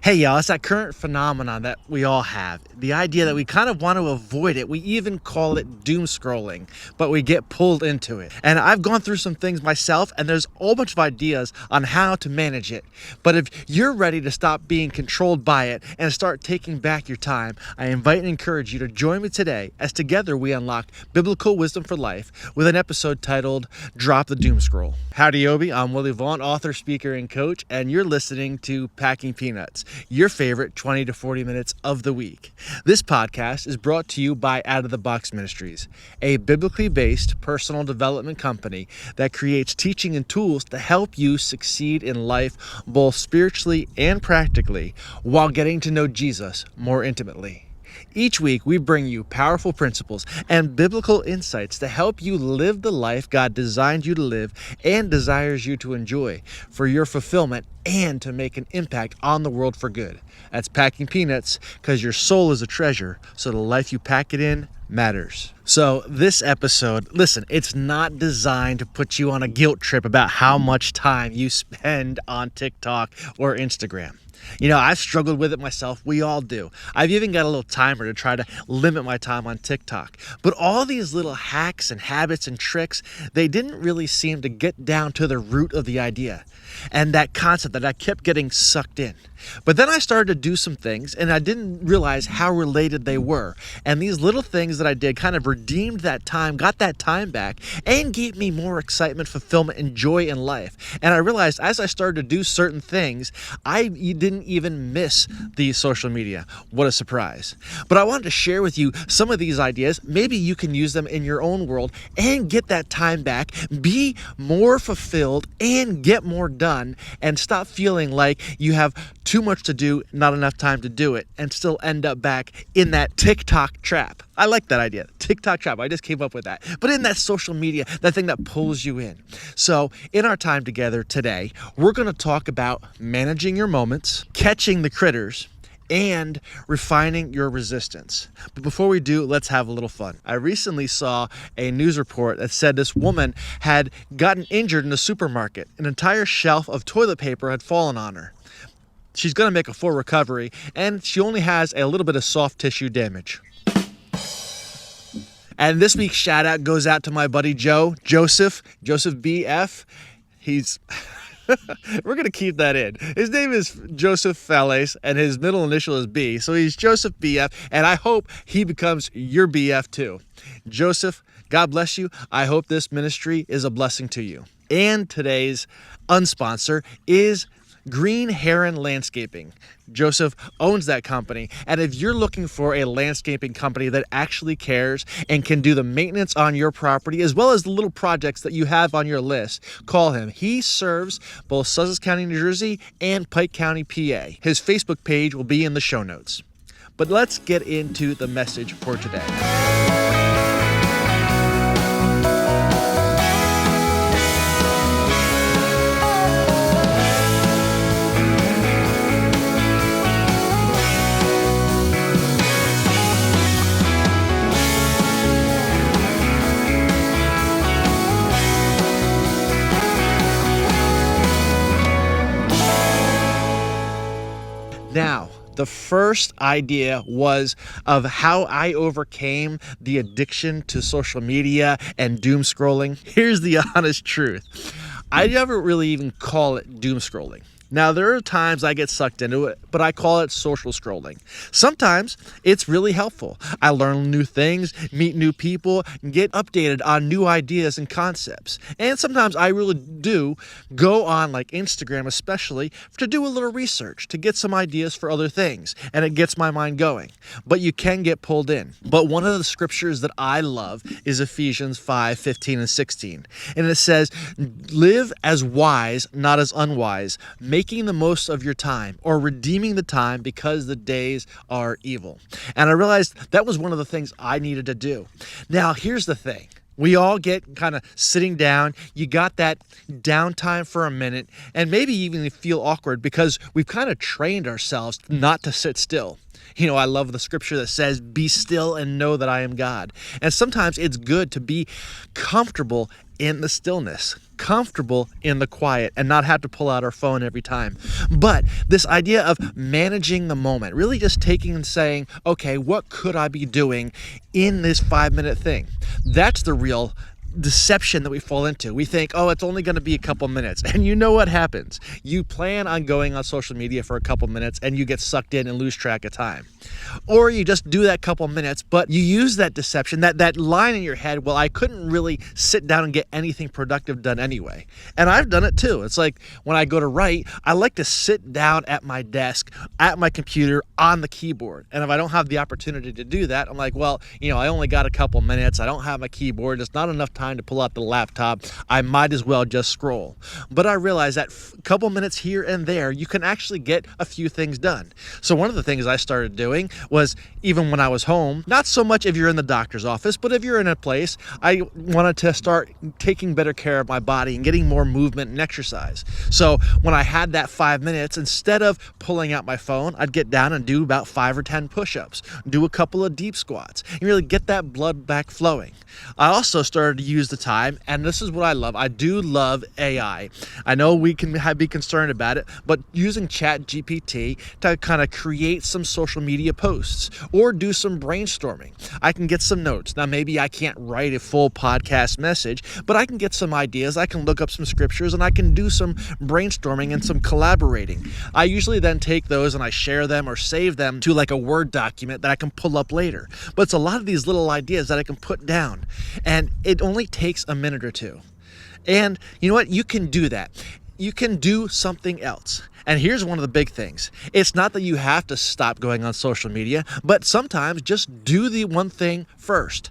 Hey y'all, it's that current phenomenon that we all have. The idea that we kind of want to avoid it. We even call it doom scrolling, but we get pulled into it. And I've gone through some things myself, and there's a whole bunch of ideas on how to manage it. But if you're ready to stop being controlled by it and start taking back your time, I invite and encourage you to join me today as together we unlock biblical wisdom for life with an episode titled Drop the Doom Scroll. Howdy Obi, I'm Willie Vaughn, author, speaker, and coach, and you're listening to Packing Peanuts, your favorite 20 to 40 minutes of the week. This podcast is brought to you by Out of the Box Ministries, a biblically based personal development company that creates teaching and tools to help you succeed in life, both spiritually and practically, while getting to know Jesus more intimately. Each week, we bring you powerful principles and biblical insights to help you live the life God designed you to live and desires you to enjoy for your fulfillment and to make an impact on the world for good. That's Packing Peanuts, because your soul is a treasure, so the life you pack it in matters. So this episode, listen, it's not designed to put you on a guilt trip about how much time you spend on TikTok or Instagram. You know, I've struggled with it myself. We all do. I've even got a little timer to try to limit my time on TikTok. But all these little hacks and habits and tricks, they didn't really seem to get down to the root of the idea and that concept that I kept getting sucked in. But then I started to do some things and I didn't realize how related they were. And these little things that I did kind of redeemed that time, got that time back, and gave me more excitement, fulfillment, and joy in life. And I realized as I started to do certain things, I didn't even miss the social media. What a surprise. But I wanted to share with you some of these ideas. Maybe you can use them in your own world and get that time back, be more fulfilled, and get more done, and stop feeling like you have too much to do, not enough time to do it, and still end up back in that TikTok trap. I like that idea, TikTok trap. I just came up with that. But in that social media, that thing that pulls you in. So in our time together today, we're going to talk about managing your moments, catching the critters, and refining your resistance. But before we do, let's have a little fun. I recently saw a news report that said this woman had gotten injured in a supermarket. An entire shelf of toilet paper had fallen on her. She's going to make a full recovery, and she only has a little bit of soft tissue damage. And this week's shout out goes out to my buddy Joseph BF. He's... We're going to keep that in. His name is Joseph Fales, and his middle initial is B. So he's Joseph BF, and I hope he becomes your BF too. Joseph, God bless you. I hope this ministry is a blessing to you. And today's unsponsor is Green Heron Landscaping. Joseph owns that company, and if you're looking for a landscaping company that actually cares and can do the maintenance on your property as well as the little projects that you have on your list, call him. He serves both Sussex County, New Jersey and Pike County, PA. His Facebook page will be in the show notes. But let's get into the message for today. Now, the first idea was of how I overcame the addiction to social media and doom scrolling. Here's the honest truth. I never really even call it doom scrolling. Now, there are times I get sucked into it, but I call it social scrolling. Sometimes it's really helpful. I learn new things, meet new people, and get updated on new ideas and concepts. And sometimes I really do go on, like Instagram especially, to do a little research, to get some ideas for other things, and it gets my mind going. But you can get pulled in. But one of the scriptures that I love is Ephesians 5:15 and 16. And it says, live as wise, not as unwise, making the most of your time, or redeeming the time because the days are evil. And I realized that was one of the things I needed to do. Now, here's the thing. We all get kind of sitting down. You got that downtime for a minute, and maybe even feel awkward because we've kind of trained ourselves not to sit still. I love the scripture that says, be still and know that I am God. And sometimes it's good to be comfortable in the stillness, comfortable in the quiet, and not have to pull out our phone every time. But this idea of managing the moment, really just taking and saying, okay, what could I be doing in this 5-minute thing? That's the real deception that we fall into. We think, oh, it's only going to be a couple minutes. And you know what happens? You plan on going on social media for a couple minutes and you get sucked in and lose track of time. Or you just do that couple minutes, but you use that deception, that line in your head, well, I couldn't really sit down and get anything productive done anyway. And I've done it too. It's like when I go to write, I like to sit down at my desk, at my computer, on the keyboard. And if I don't have the opportunity to do that, I'm like, well, I only got a couple minutes. I don't have my keyboard. It's not enough time to pull out the laptop. I might as well just scroll. But I realize that a couple minutes here and there, you can actually get a few things done. So one of the things I started doing was, even when I was home, not so much if you're in the doctor's office, but if you're in a place, I wanted to start taking better care of my body and getting more movement and exercise. So when I had that 5 minutes, instead of pulling out my phone, I'd get down and do about 5 or 10 push-ups, do a couple of deep squats, and really get that blood back flowing. I also started to use the time, and this is what I love. I do love AI. I know we can be concerned about it, but using ChatGPT to kind of create some social media posts or do some brainstorming. I can get some notes. Now, maybe I can't write a full podcast message, but I can get some ideas. I can look up some scriptures and I can do some brainstorming and some collaborating. I usually then take those and I share them or save them to like a Word document that I can pull up later. But it's a lot of these little ideas that I can put down, and it only takes a minute or two. And you know what? You can do that. You can do something else. And here's one of the big things. It's not that you have to stop going on social media, but sometimes just do the one thing first.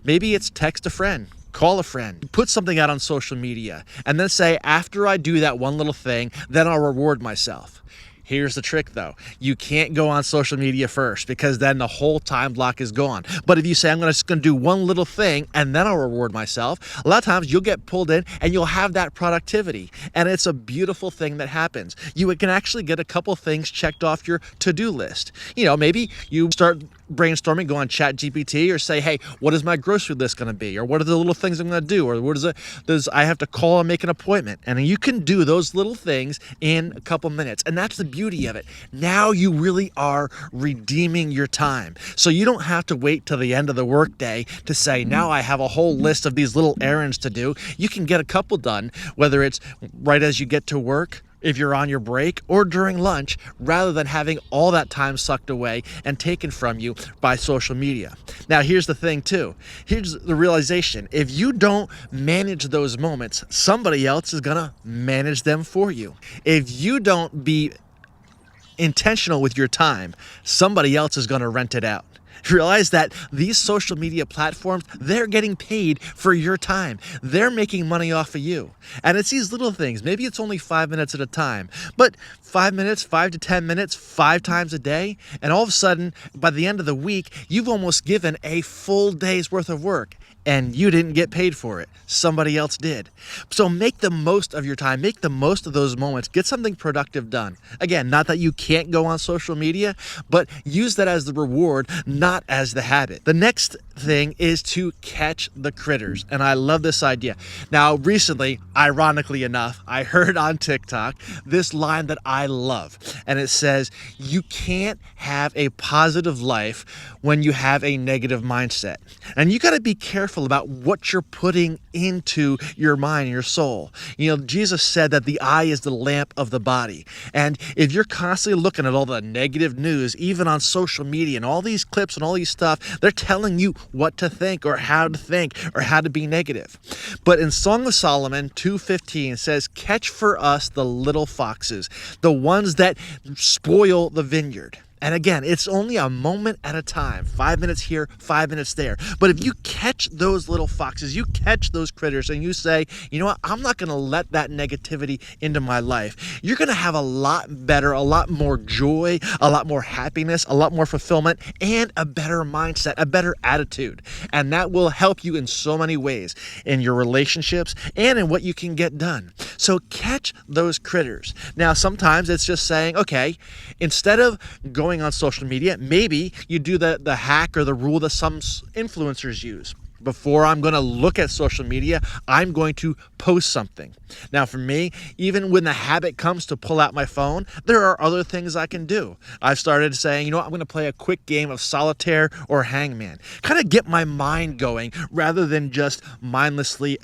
Maybe it's text a friend, call a friend, put something out on social media, and then say, after I do that one little thing, then I'll reward myself. Here's the trick though. You can't go on social media first, because then the whole time block is gone. But if you say, I'm just going to do one little thing and then I'll reward myself, a lot of times you'll get pulled in and you'll have that productivity. And it's a beautiful thing that happens. You can actually get a couple things checked off your to-do list. Maybe you start brainstorming, go on ChatGPT or say, hey, what is my grocery list going to be? Or what are the little things I'm going to do? Or what is it? I have to call and make an appointment. And you can do those little things in a couple minutes. And that's the beauty of it. Now you really are redeeming your time. So you don't have to wait till the end of the workday to say, now I have a whole list of these little errands to do. You can get a couple done, whether it's right as you get to work, if you're on your break, or during lunch, rather than having all that time sucked away and taken from you by social media. Now, here's the thing too. Here's the realization. If you don't manage those moments, somebody else is gonna manage them for you. If you don't be intentional with your time, somebody else is gonna rent it out. Realize that these social media platforms, they're getting paid for your time. They're making money off of you. And it's these little things. Maybe it's only 5 minutes at a time, but 5 minutes, 5 to 10 minutes, 5 times a day. And all of a sudden, by the end of the week, you've almost given a full day's worth of work. And you didn't get paid for it. Somebody else did. So make the most of your time. Make the most of those moments. Get something productive done. Again, not that you can't go on social media, but use that as the reward, not as the habit. The next thing is to catch the critters. And I love this idea. Now, recently, ironically enough, I heard on TikTok this line that I love. And it says, you can't have a positive life when you have a negative mindset. And you got to be careful about what you're putting into your mind and your soul. Jesus said that the eye is the lamp of the body. And if you're constantly looking at all the negative news, even on social media and all these clips and all these stuff, they're telling you what to think or how to be negative. But in Song of Solomon 2:15 says, catch for us the little foxes, the ones that spoil the vineyard. And again, it's only a moment at a time, 5 minutes here, 5 minutes there. But if you catch those little foxes, you catch those critters, and you say, you know what, I'm not going to let that negativity into my life, you're going to have a lot better, a lot more joy, a lot more happiness, a lot more fulfillment, and a better mindset, a better attitude. And that will help you in so many ways, in your relationships and in what you can get done. So catch those critters. Now, sometimes it's just saying, okay, instead of going going on social media, maybe you do the hack or the rule that some influencers use. Before I'm going to look at social media, I'm going to post something. Now, for me, even when the habit comes to pull out my phone, there are other things I can do. I've started saying, you know what, I'm going to play a quick game of solitaire or hangman. Kind of get my mind going rather than just mindlessly,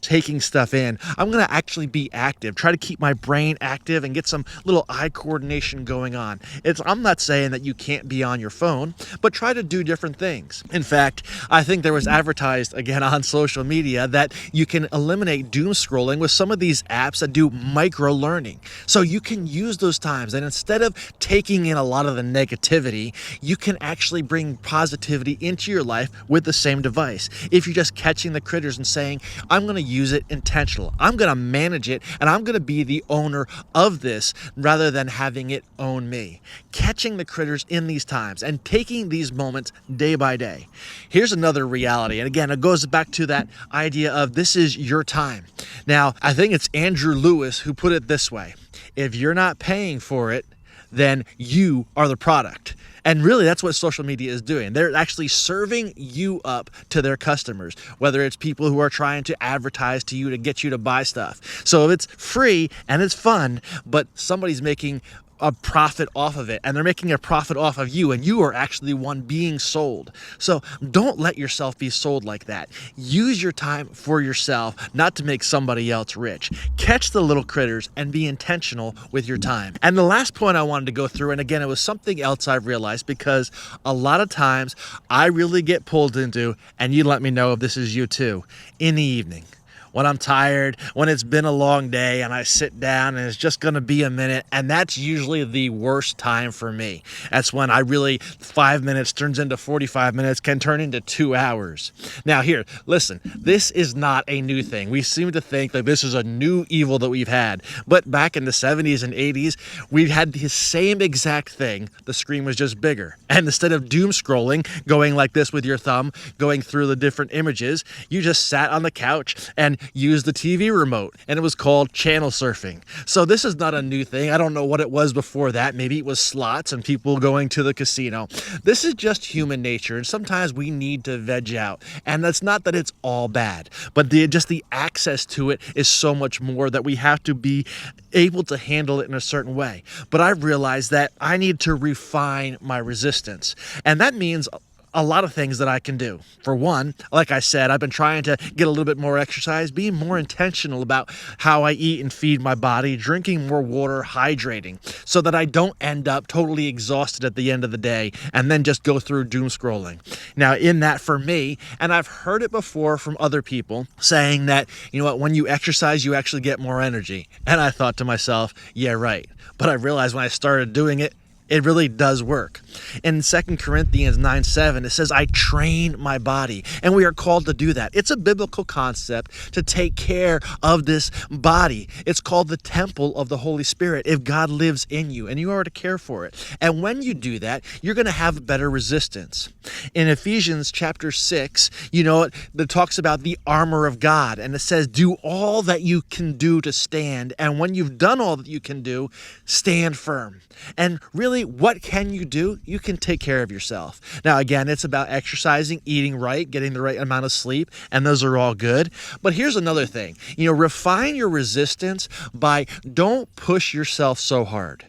taking stuff in. I'm going to actually be active, try to keep my brain active and get some little eye coordination going on. I'm not saying that you can't be on your phone, but try to do different things. In fact, I think there was advertised again on social media that you can eliminate doom scrolling with some of these apps that do micro learning. So you can use those times, and instead of taking in a lot of the negativity, you can actually bring positivity into your life with the same device. If you're just catching the critters and saying, I'm going to use it intentional, I'm going to manage it, and I'm going to be the owner of this rather than having it own me. Catching the critters in these times and taking these moments day by day. Here's another reality. And again, it goes back to that idea of this is your time. Now, I think it's Andrew Lewis who put it this way. If you're not paying for it, then you are the product. And really, that's what social media is doing. They're actually serving you up to their customers, whether it's people who are trying to advertise to you to get you to buy stuff. So if it's free and it's fun, but somebody's making a profit off of it, and they're making a profit off of you, and you are actually the one being sold. So don't let yourself be sold like that. Use your time for yourself, not to make somebody else rich. Catch the little critters and be intentional with your time. And the last point I wanted to go through, and again, it was something else I've realized, because a lot of times I really get pulled into, and you let me know if this is you too, in the evening. When I'm tired, when it's been a long day and I sit down and it's just going to be a minute, and that's usually the worst time for me. That's when I really, 5 minutes turns into 45 minutes, can turn into 2 hours. Now here, listen, this is not a new thing. We seem to think that this is a new evil that we've had, but back in the 70s and 80s, we had the same exact thing. The screen was just bigger. And instead of doom scrolling, going like this with your thumb, going through the different images, you just sat on the couch and used the TV remote, and it was called channel surfing. So this is not a new thing. I don't know what it was before that. Maybe it was slots and people going to the casino. This is just human nature, and sometimes we need to veg out. And that's not that it's all bad, but just the access to it is so much more that we have to be able to handle it in a certain way. But I've realized that I need to refine my resistance, and that means a lot of things that I can do. For one, like I said, I've been trying to get a little bit more exercise, being more intentional about how I eat and feed my body, drinking more water, hydrating, so that I don't end up totally exhausted at the end of the day and then just go through doom scrolling. Now, in that, for me, and I've heard it before from other people saying that, you know what, when you exercise, you actually get more energy. And I thought to myself, yeah, right. But I realized when I started doing it, it really does work. In 2 Corinthians 9:7, it says, I train my body. And we are called to do that. It's a biblical concept to take care of this body. It's called the temple of the Holy Spirit if God lives in you, and you are to care for it. And when you do that, you're going to have better resistance. In Ephesians chapter 6, it talks about the armor of God. And it says, do all that you can do to stand. And when you've done all that you can do, stand firm. And really, what can you do? You can take care of yourself. Now, again, it's about exercising, eating right, getting the right amount of sleep, and those are all good. But here's another thing. Refine your resistance by don't push yourself so hard.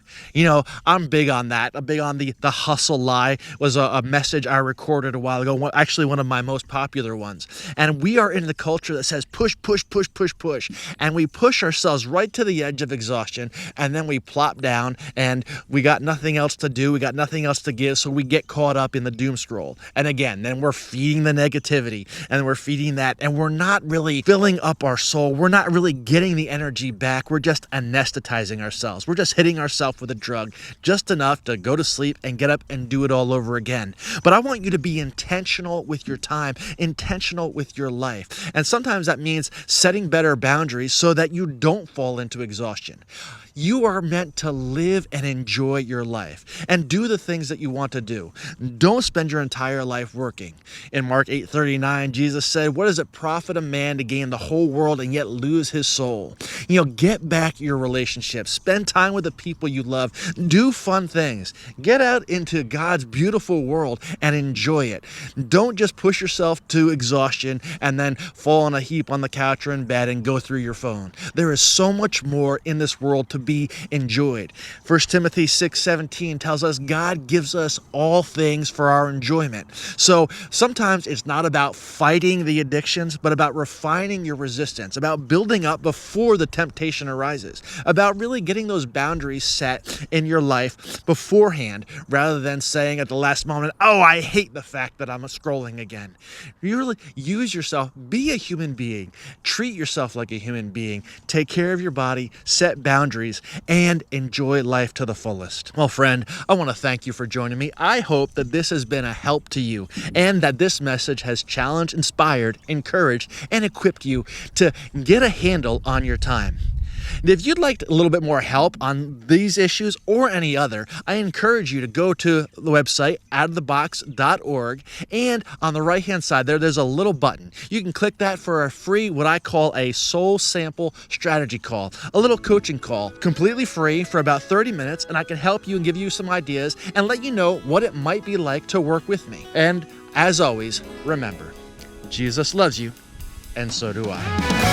I'm big on that. I'm big on the hustle lie was a message I recorded a while ago, actually one of my most popular ones. And we are in the culture that says push, push, push, push, push. And we push ourselves right to the edge of exhaustion, and then we plop down and we got nothing else to do. We got nothing else to give, so we get caught up in the doom scroll. And again, then we're feeding the negativity, and we're feeding that, and we're not really filling up our soul. We're not really getting the energy back. We're just anesthetizing ourselves. We're just hitting ourselves with a drug, just enough to go to sleep and get up and do it all over again. But I want you to be intentional with your time, intentional with your life. And sometimes that means setting better boundaries so that you don't fall into exhaustion. You are meant to live and enjoy your life and do the things that you want to do. Don't spend your entire life working. In Mark 8:39, Jesus said, "What does it profit a man to gain the whole world and yet lose his soul?" Get back your relationships. Spend time with the people you love. Do fun things. Get out into God's beautiful world and enjoy it. Don't just push yourself to exhaustion and then fall on a heap on the couch or in bed and go through your phone. There is so much more in this world to be enjoyed. 1 Timothy 6:17 tells us God gives us all things for our enjoyment. So sometimes it's not about fighting the addictions, but about refining your resistance, about building up before the temptation arises, about really getting those boundaries set in your life beforehand rather than saying at the last moment, "Oh, I hate the fact that I'm scrolling again." You really use yourself, be a human being, treat yourself like a human being, take care of your body, set boundaries, and enjoy life to the fullest. Well, friend, I want to thank you for joining me. I hope that this has been a help to you and that this message has challenged, inspired, encouraged, and equipped you to get a handle on your time. If you'd like a little bit more help on these issues or any other, I encourage you to go to the website outofthebox.org, and on the right hand side there's a little button. You can click that for a free, what I call a soul sample strategy call, a little coaching call, completely free for about 30 minutes, and I can help you and give you some ideas and let you know what it might be like to work with me. And as always, remember, Jesus loves you, and so do I.